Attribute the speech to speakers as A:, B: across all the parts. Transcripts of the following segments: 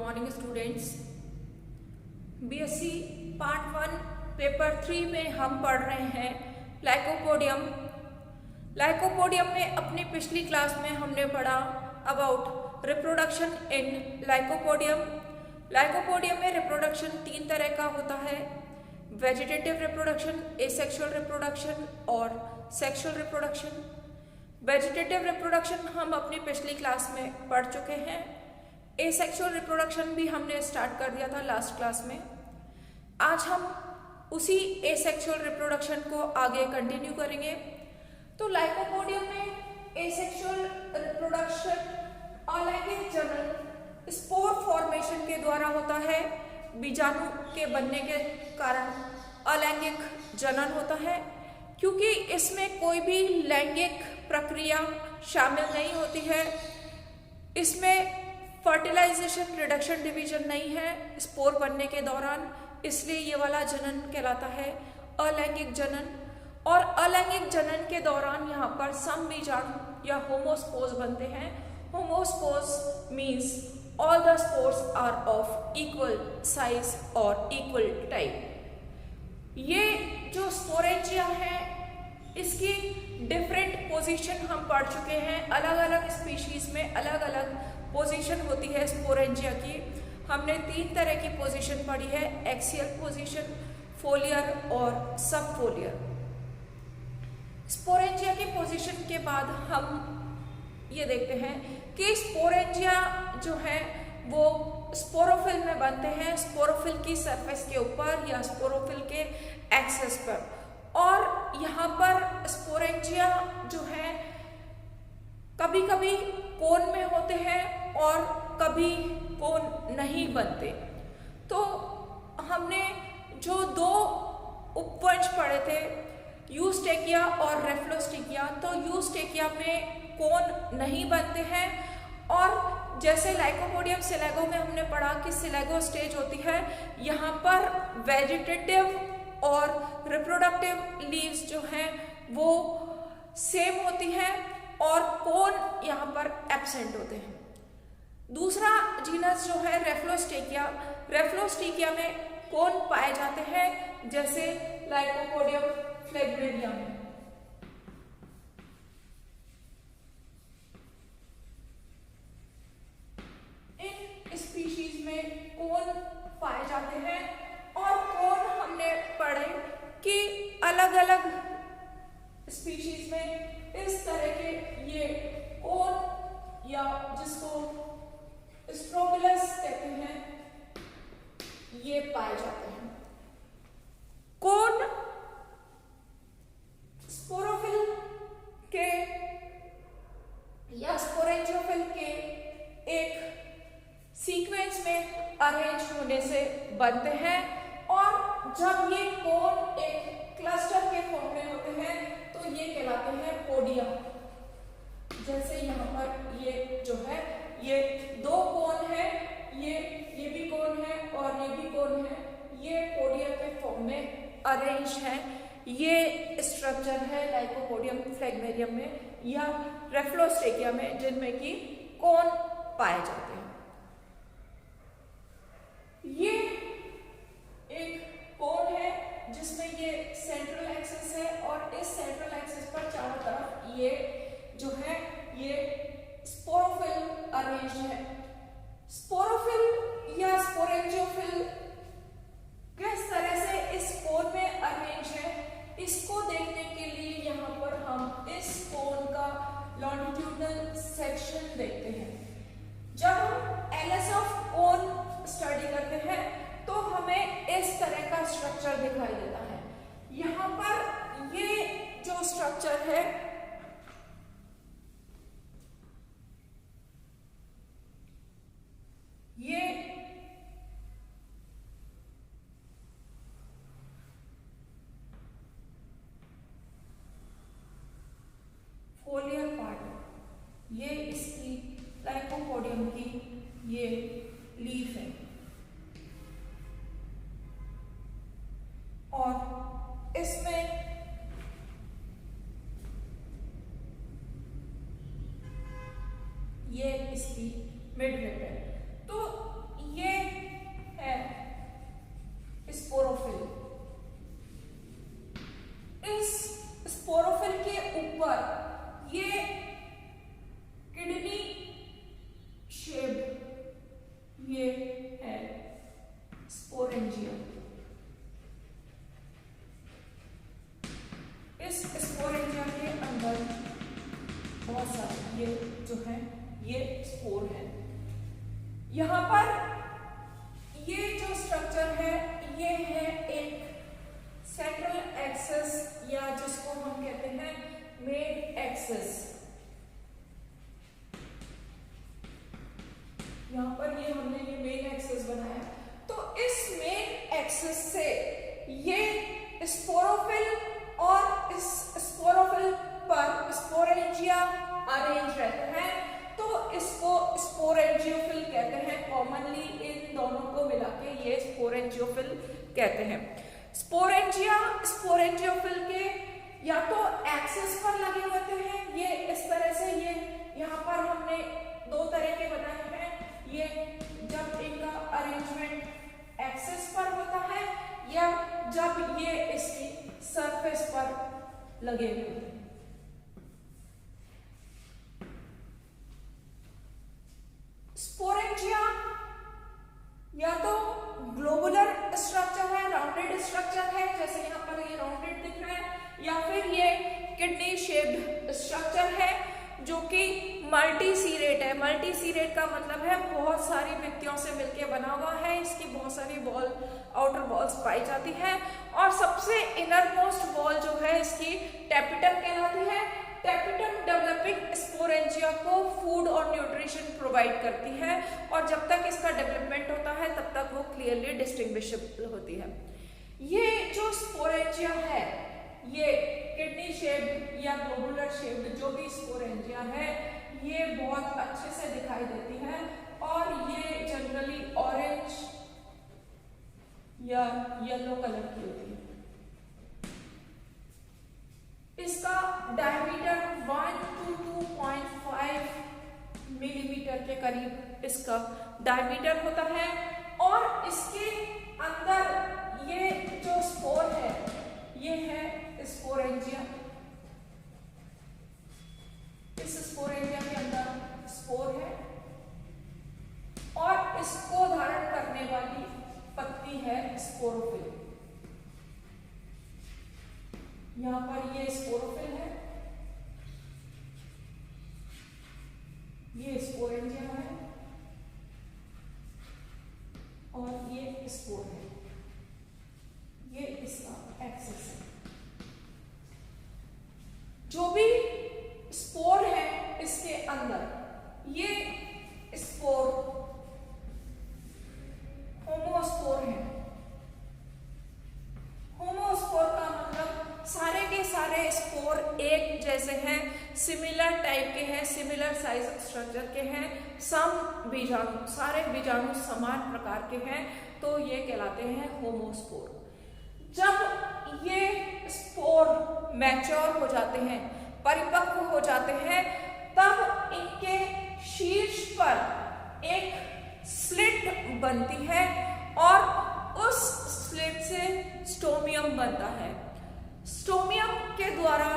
A: Morning students. BSc part 1 paper 3 में हम पढ़ रहे हैं लाइकोपोडियम। लाइकोपोडियम में अपनी पिछली क्लास में हमने पढ़ा about reproduction in lycopodium. Lycopodium में रिप्रोडक्शन 3 तरह का होता है, वेजिटेटिव रिप्रोडक्शन, एसेक्सुअल रिप्रोडक्शन और सेक्सुअल रिप्रोडक्शन। वेजिटेटिव रिप्रोडक्शन हम अपनी पिछली क्लास में पढ़ चुके हैं। एसेक्सुअल रिप्रोडक्शन भी हमने स्टार्ट कर दिया था लास्ट क्लास में। आज हम उसी एसेक्सुअल रिप्रोडक्शन को आगे कंटिन्यू करेंगे। तो लाइकोपोडियम में एसेक्सुअल रिप्रोडक्शन अलैंगिक जनन स्पोर फॉर्मेशन के द्वारा होता है। बीजाणु के बनने के कारण अलैंगिक जनन होता है, क्योंकि इसमें कोई भी लैंगिक प्रक्रिया शामिल नहीं होती है। इसमें फर्टिलाइजेशन, रिडक्शन, डिवीजन नहीं है स्पोर बनने के दौरान, इसलिए ये वाला जनन कहलाता है अलैंगिक जनन। और अलैंगिक जनन के दौरान यहाँ पर समबीजाणु या होमोस्पोर्स बनते हैं। Homospores means all the spores are of equal size और इक्वल टाइप। ये जो स्पोरेंजिया है इसकी डिफरेंट पोजीशन हम पढ़ चुके हैं। अलग अलग स्पीशीज में अलग अलग पोजीशन होती है स्पोरेंजिया की। हमने 3 तरह की पोजीशन पढ़ी है, एक्सियल पोजीशन, फोलियर और सब फोलियर। स्पोरेंजिया की पोजीशन के बाद हम ये देखते हैं कि स्पोरेंजिया जो है वो स्पोरोफिल में बनते हैं, स्पोरोफिल की सरफेस के ऊपर या स्पोरोफिल के एक्सेस पर। और यहाँ पर स्पोरेंजिया जो है कभी कभी कोन में होते हैं और कभी कोन नहीं बनते। तो हमने जो 2 उपवंश पढ़े थे, यूस्टेकिया और रेफ्लोस्टिकिया, तो यूस्टेकिया में कोन नहीं बनते हैं। और जैसे लाइकोपोडियम सिलेगो में हमने पढ़ा कि सिलेगो स्टेज होती है, यहाँ पर वेजिटेटिव और रिप्रोडक्टिव लीव्स जो हैं वो सेम होती हैं और कोन यहाँ पर एब्सेंट होते हैं। दूसरा जीनस जो है रेफ्लोस्टिकिया, रेफ्लोस्टिकिया में कोन पाए जाते हैं, जैसे लाइकोपोडियम फ्लेग्मेरिया में। इन स्पीशीज में कोन पाए जाते हैं और कोन हमने पढ़े कि अलग अलग स्पीशीज में इस तरह के ये कोन या जिसको स्ट्रोबिलस कहते हैं, ये पाए जाते हैं। कोन स्पोरोफिल के या स्पोरेंजियोफिल के एक सीक्वेंस में अरेंज होने से बनते हैं। और जब ये कोन एक क्लस्टर के फॉर्म में होते हैं तो ये कहलाते हैं पोडिया। जैसे यहाँ पर ये जो है ये 2 कोन है, ये भी कोन है और ये भी कोन है, ये पोडिया के फॉर्म में अरेंज है। ये स्ट्रक्चर है लाइकोपोडियम फ्लेग्मेरियम में या रेफ्लोस्टिकिया में, जिनमें कि कोन पाए जाते हैं। ये एक कोन है जिसमें ये सेंट्रल एक्सिस है और इस सेंट्रल एक्सिस पर चारों तरफ ये जो है ये स्पोरोफिल अरेंज है। स्पोरोफिल या स्पोरेंजियोफिल किस तरह से इस कोन में अरेंज है, इसको देखने के लिए यहाँ पर हम इस कोन का लॉन्जिट्यूडनल सेक्शन देखते हैं। जब हम एलएस ऑफ कोन स्टडी करते हैं तो हमें इस तरह का स्ट्रक्चर दिखाई देता है। यहाँ पर ये जो स्ट्रक्चर है ये फोलियर पार्ट है, ये इसकी लाइकोपोडियम की ये लीफ है। और इसमें ये इसकी मिडरिप है। तो ये पर ये जो स्ट्रक्चर है ये है एक सेंट्रल एक्सिस या जिसको हम कहते हैं मेन एक्सिस। यहां पर ये हमने ये मेन एक्सिस बनाया। तो इस मेन एक्सिस से ये स्पोरोफिल और इस स्पोरोफिल पर स्पोरेंजिया अरेंज रहते हैं, तो इसको स्पोरेंजियोफिल कहते हैं। कॉमनली इन दोनों को मिला के ये स्पोरेंजियोफिल कहते हैं। स्पोरेंजिया स्पोरेंजियोफिल के या तो एक्सिस पर लगे होते हैं, ये इस तरह से, ये यहाँ पर हमने दो तरह के बनाए हैं। ये जब इनका अरेंजमेंट एक्सिस पर होता है या जब ये इसकी सरफेस पर लगे हुए होते हैं। स्पोरेंजिया या तो ग्लोबुलर स्ट्रक्चर है, राउंडेड स्ट्रक्चर है, जैसे यहाँ पर ये राउंडेड दिख रहा है, या फिर ये किडनी शेप्ड स्ट्रक्चर है जो कि मल्टी सीरेट है। मल्टी सीरेट का मतलब है बहुत सारी भित्तियों से मिलकर बना हुआ है। इसकी बहुत सारी वॉल, आउटर वॉल्स पाई जाती है और सबसे इनर मोस्ट वॉल जो है इसकी टेपिटम कहलाती है। टेपिटम डेवलपिंग स्पोरेंजिया को फूड और न्यूट्रिशन प्रोवाइड करती है और जब तक इसका डेवलपमेंट होता है तब तक वो क्लियरली डिस्टिंग्विशेबल होती है। ये जो स्पोरेंजिया है ये किडनी शेप्ड या ग्लोबुलर शेप्ड जो भी स्पोरेंजिया है ये बहुत अच्छे से दिखाई देती है और ये जनरली ऑरेंज या येलो कलर की होती है। इसका डायमीटर 1 to 2.5 मिलीमीटर के करीब इसका डायमीटर होता है और इसके अंदर ये जो स्पोर है ये है स्पोरेंजिया। इस स्पोरेंजिया के अंदर स्पोर है और इसको धारण करने वाली पत्ती है स्पोरोफिल। यहां पर ये स्पोरोफिल है, ये स्पोरेंजिया है और ये स्पोर है, ये इसका एक्सिस है। जो भी स्पोर है इसके अंदर ये स्पोर होमोस्पोर है। होमोस्पोर का मतलब सारे के सारे स्पोर एक जैसे हैं, सिमिलर टाइप के हैं, सिमिलर साइज स्ट्रक्चर के हैं, सम बीजाणु, सारे बीजाणु समान प्रकार के हैं, तो ये कहलाते हैं होमोस्पोर। जब ये स्पोर मैच्योर हो जाते हैं, परिपक्व हो जाते हैं, तब इनके शीर्ष पर एक स्लिट बनती है और उस स्लिट से स्टोमियम बनता है। स्टोमियम के द्वारा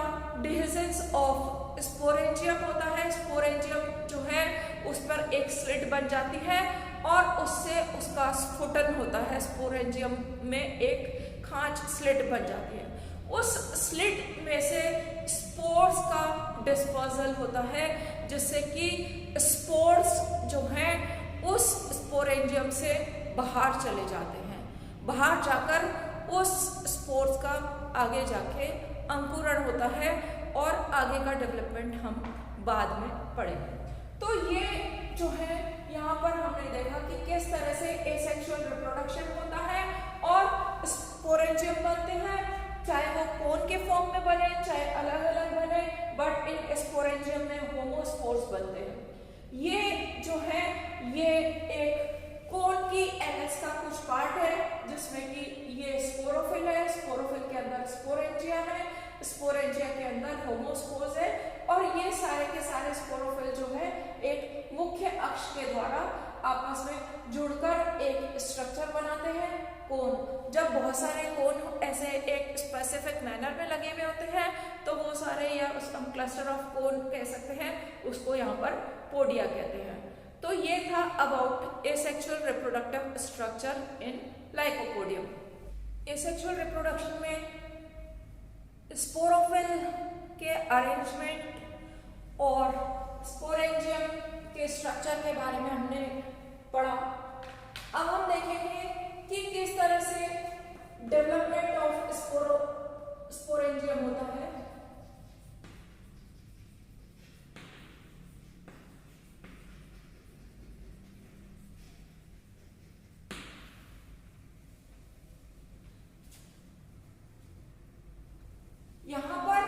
A: डिहिजेंस ऑफ स्पोरेंजियम होता है। स्पोरेंजियम जो है उस पर एक स्लिट बन जाती है और उससे उसका स्फुटन होता है। स्पोरेंजियम में एक खांच स्लिट बन जाती है। उस स्लिट में से स्पोर्स का डिस्पर्सल होता है जिससे कि स्पोर्स जो हैं उस स्पोरेंजियम से बाहर चले जाते हैं। बाहर जाकर उस स्पोर्स का आगे जाके अंकुरण होता है और आगे का डेवलपमेंट हम बाद में पढ़ेंगे। तो ये जो है यहाँ पर हमने देखा कि किस तरह से एसेक्सुअल रिप्रोडक्शन होता है और स्पोरेंजियम बनते हैं, चाहे वो कोन के फॉर्म में बने चाहे अलग अलग बने, बट इन स्पोरेंजियम में होमोस्पोर्स बनते हैं। ये जो है ये एक कोन की एनएस का कुछ पार्ट है जिसमें कि ये स्पोरोफिल है, स्पोरोफिल के अंदर स्पोरेंजिया है, स्पोरेंजिया के अंदर होमोस्पोर्स है और ये सारे के सारे स्पोरोफिल जो है एक मुख्य अक्ष के द्वारा आपस में जुड़कर एक स्ट्रक्चर बनाते हैं, कोन। जब बहुत सारे कोन ऐसे एक स्पेसिफिक मैनर में लगे हुए होते हैं तो वो सारे, या हम क्लस्टर ऑफ कोन कह सकते हैं, उसको यहाँ पर पोडिया कहते हैं। तो ये था about asexual reproductive structure in lycopodium. Asexual reproduction में स्पोरोफिल के अरेंजमेंट और स्पोरेंजियम के स्ट्रक्चर के बारे में हमने पढ़ा। देखेंगे कि किस तरह से डेवलपमेंट ऑफ स्पोरेंजियम होता है। यहां पर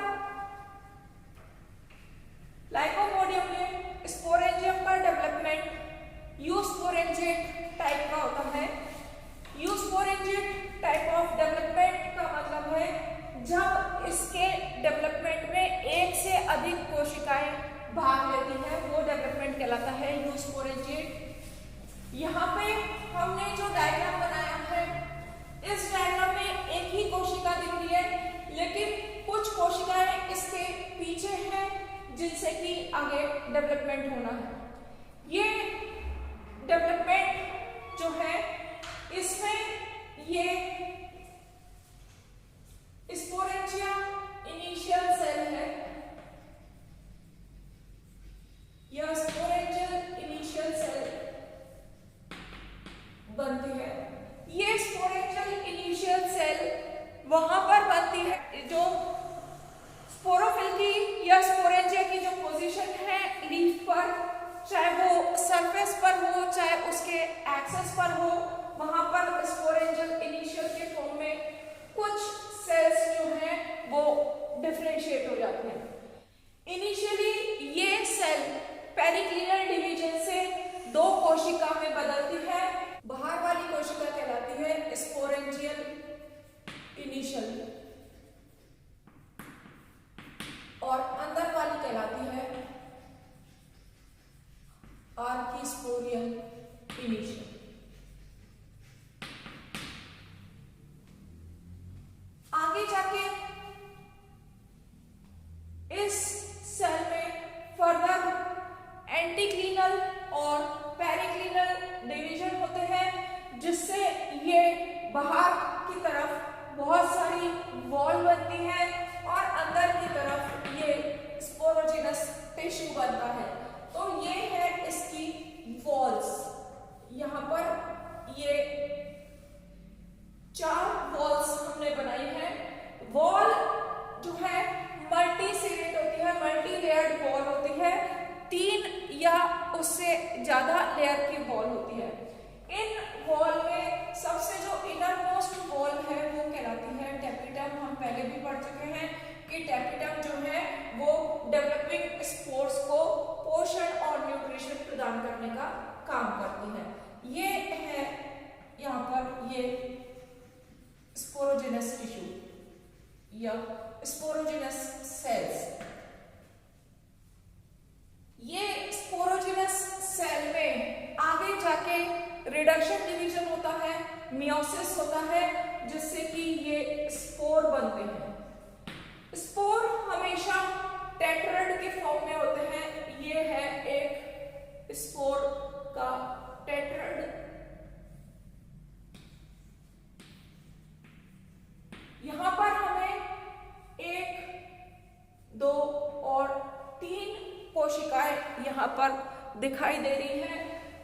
A: लाइकोपोडियम में स्पोरेंजियम का डेवलपमेंट यूस्पोरेंजिएट टाइप का होता है। यूस्पोरेंजिएट टाइप ऑफ डेवलपमेंट का मतलब है जब इसके डेवलपमेंट में एक से अधिक कोशिकाएं भाग लेती हैं, वो डेवलपमेंट कहलाता है यूस्पोरेंजिएट। यहाँ पे हमने जो डायग्राम बनाया है, इस डायग्राम में एक ही कोशिका दिख रही है, लेकिन कुछ कोशिकाएं इसके पीछे हैं जिनसे कि आगे डेवलपमेंट होना है। ये डेवलपमेंट जो है इसमें ये स्पोरेंजिया इनिशियल सेल है, यह स्पोरेंजियल इनिशियल सेल बनती है। ये स्पोरेंजियल इनिशियल सेल वहां पर बनती है जो स्पोरोफिल की या स्पोरेंजिया की जो पोजीशन है लीफ पर, चाहे वो सरफेस पर हो चाहे उसके एक्सेस पर हो, वहां पर स्पोरेंजियल इनिशियल के फॉर्म में कुछ सेल्स जो हैं वो डिफरेंशिएट हो जाते हैं। इनिशियली ये सेल पेरिक्लिनल डिवीजन से दो कोशिका में बदलती है। बाहर वाली कोशिका कहलाती है स्पोरेंजियल इनिशियल और अंदर वाली कहलाती है आर्किस्पोरियल इनिशियल। आगे जाके इस सेल में फर्दर एंटीक्लिनल और पेरिक्लिनल डिवीजन होते हैं, जिससे ये बाहर की तरफ बहुत सारी वॉल बनती है और अंदर की तरफ ये स्पोरोजिनस टिश्यू बनता है। तो ये है इसकी वॉल्स। यहाँ पर ये 4 वॉल्स हमने बनाई है। वॉल जो है मल्टी सीरेट होती है, मल्टी लेयर्ड वॉल होती है, 3 या उससे ज्यादा लेयर की वॉल होती है। इन वॉल में सबसे जो इनर मोस्ट वॉल है वो कहलाती है टेपिटम। हम पहले भी पढ़ चुके हैं कि टेपिटम जो है वो डेवलपिंग स्पोर्स को पोषण और न्यूट्रिशन प्रदान करने का काम करती है। ये है यहाँ पर ये स्पोरोजिनस टिश्यू या स्पोरोजिनस सेल्स। ये स्पोरोजिनस सेल में आगे जाके रिडक्शन डिवीजन होता है, मियोसिस होता है, जिससे कि ये स्पोर बनते हैं। स्पोर हमेशा टेट्राड के फॉर्म में होते हैं। ये है एक स्पोर का टेट्राड। यहां पर हमें 1, 2 और 3 कोशिकाएं यहां पर दिखाई दे रही हैं।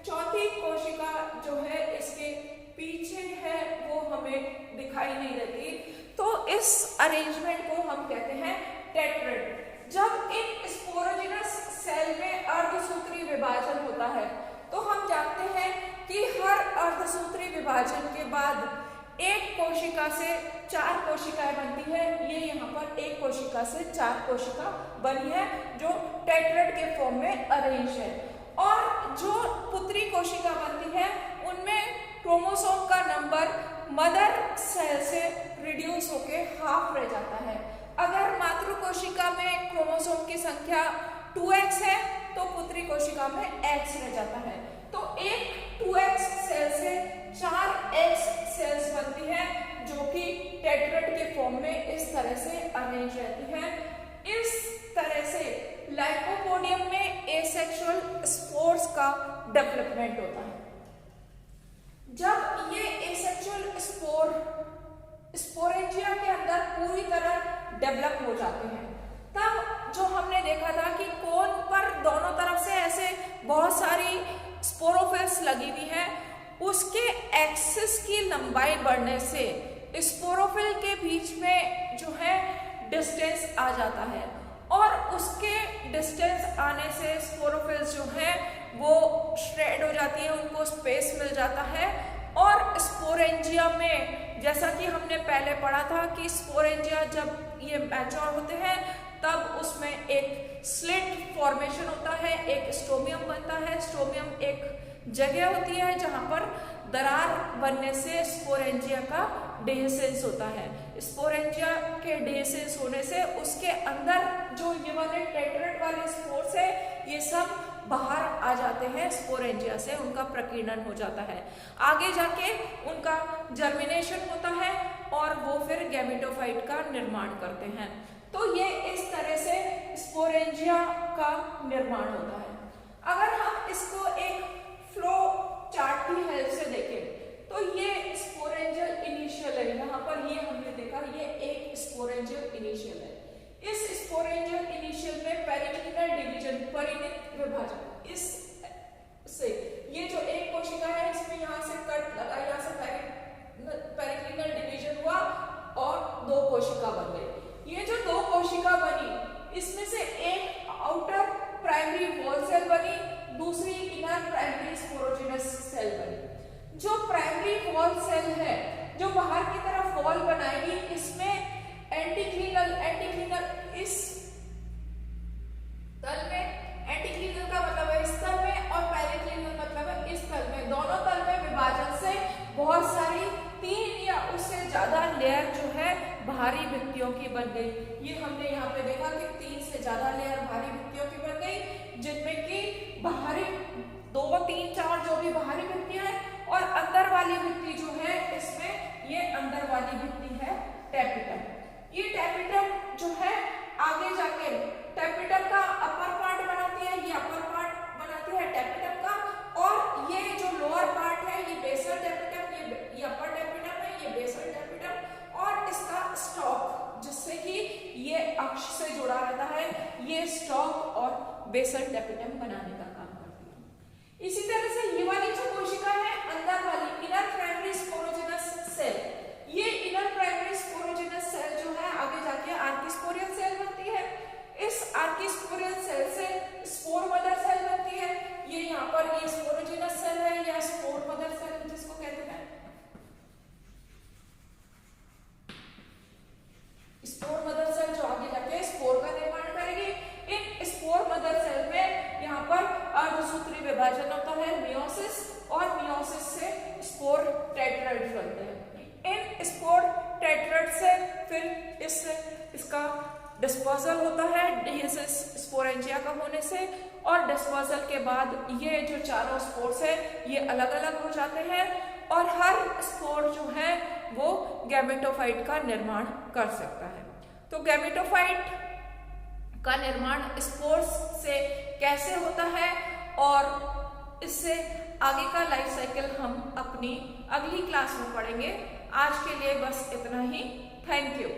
A: चौथी कोशिका जो है इसके पीछे है, वो हमें दिखाई नहीं देती। तो इस अरेंजमेंट को हम कहते हैं टेट्राड। जब इन स्पोरोजिनस सेल में अर्धसूत्री विभाजन होता है, तो हम जानते हैं कि हर अर्धसूत्री विभाजन के बाद एक कोशिका से 4 कोशिकाएं बनती है। ये यहाँ पर एक कोशिका से 4 कोशिका बनी है जो टेट्राड के फॉर्म में अरेंज है। और जो पुत्री कोशिका बनती है उनमें क्रोमोसोम का नंबर मदर सेल से रिड्यूस होके हाफ रह जाता है। अगर मातृ कोशिका में क्रोमोसोम की संख्या 2x है तो पुत्री कोशिका में x रह जाता है। तो एक 2x सेल से 4x सेल्स बनती है जो कि टेट्राड के फॉर्म में इस तरह से अरेंज रहती है। इस तरह से लाइकोपोडियम में एसेक्सुअल स्पोर्स का डेवलपमेंट होता है। जब ये एसेक्सुअल स्पोर स्पोरेंजिया के अंदर पूरी तरह डेवलप हो जाते हैं, तब जो हमने देखा था कि कोन पर दोनों तरफ से ऐसे बहुत सारी स्पोरोफिल्स लगी हुई हैं, उस उसके एक्सिस की लंबाई बढ़ने से स्पोरोफिल के बीच में जो है डिस्टेंस आ जाता है और उसके डिस्टेंस आने से स्पोरोफिल्स जो है वो श्रेड हो जाती है, उनको स्पेस मिल जाता है। और स्पोरेंजिया में जैसा कि हमने पहले पढ़ा था कि स्पोरेंजिया जब ये मैच्योर होते हैं तब उसमें एक स्लिट फॉर्मेशन होता है, एक स्टोमियम बनता है। स्टोमियम एक जगह होती है जहां पर दरार बनने से स्पोरेंजिया का डेhiscence होता है। स्पोरेंजिया के डेhiscence होने से उसके अंदर जो ये वाले टेट्रेट वाले स्पोर्स है ये सब बाहर आ जाते हैं स्पोरेंजिया से, उनका प्रकीर्णन हो जाता है। आगे जाके उनका जर्मिनेशन होता है और वो फिर गैमेटोफाइट का निर्माण करते हैं। तो ये इस तरह से स्पोरेंजिया का निर्माण होता है। अगर हम इसको एक फ्लो चार्ट की हेल्प से देखें तो ये स्पोरेंजियल इनिशियल है, यहाँ पर ये हमने देखा ये एक स्पोरेंजियल इनिशियल है। इस स्पोरेंजियल इनिशियल में पेरिक्लिनल डिवीजन, परिणित विभाजन, इस से ये जो एक कोशिका है इसमें यहाँ से कट लगा, यहाँ से पेरिक्लिनल डिवीजन हुआ और दो कोशिका बन गई। ये जो दो कोशिका बनी इसमें से एक आउटर प्राइमरी वॉल सेल बनी, दूसरी इनर प्राइमरी स्पोरोजिनस सेल बनी। जो प्राइमरी वॉल सेल है जो बाहर की तरफ वॉल बनाएगी इसमें एंटीक्लिनल इस तल में, एंटीक्लिनल का मतलब है इस तल में और पेरिक्लिनल मतलब है इस तल में। दोनों तल में विभाजन से बहुत सारी 3 या उससे ज्यादा लेयर जो है बाहरी भित्तियों की बन गई। ये हमने यहाँ पे देखा कि 3 से ज्यादा लेयर बाहरी भित्तियों की बन गई, जिनमें कि बाहरी 2, 3, 4 जो भी बाहरी भित्तियां हैं और अंदर वाली भित्ति जो है इसमें ये अंदर वाली भित्ति है टैपिटम। ये टैपिटम जो है आगे जाके टैपिटम का अपर पार्ट बनाती है, ये अपर पार्ट बनाती है टैपिटम का, और ये जो लोअर पार्ट है ये बेसल टैपिटम, ये अपर टैपिटम है, ये बेसल टैपिटम, और इसका स्टॉक जिससे कि ये अक्ष से जुड़ा रहता है, ये स्टॉक और बेसल टैपिटम बनाने का काम करती है। इसी तरह से ये वाली जो कोशिका है अंदर वाली इनर प्राइमरी स्पोरोजिनस सेल, ये इनर प्राइमरी स्पोरोजिनस सेल जो है आगे जाके आर्किस्पोरियल सेल बनती है। इस आर्किस्पोरियल सेल से स्पोर मदर सेल बनती है। ये यहाँ पर ये स्पोरोजिनस सेल है या स्पोर मदर सेल जिसको कहते हैं। स्पोर मदर सेल जो आगे जाके स्पोर का निर्माण करेगी। इन स्पोर मदर सेल में यहाँ पर अर्धसूत्री विभाजन होता है, मियोसिस, और मियोसिस से स्पोर टेट्राइड्स बनते हैं। इन स्पोर टेट्राइड से फिर इसका डिस्पर्सल होता है डेhiscence स्पोरेंजिया का होने से, और डिस्पर्सल के बाद ये जो चारों स्पोर्स है ये अलग अलग हो जाते हैं और हर स्पोर जो है वो गैमेटोफाइट का निर्माण कर सकता है। तो गैमेटोफाइट का निर्माण स्पोर्स से कैसे होता है और इससे आगे का लाइफ साइकिल हम अपनी अगली क्लास में पढ़ेंगे। आज के लिए बस इतना ही। Thank you.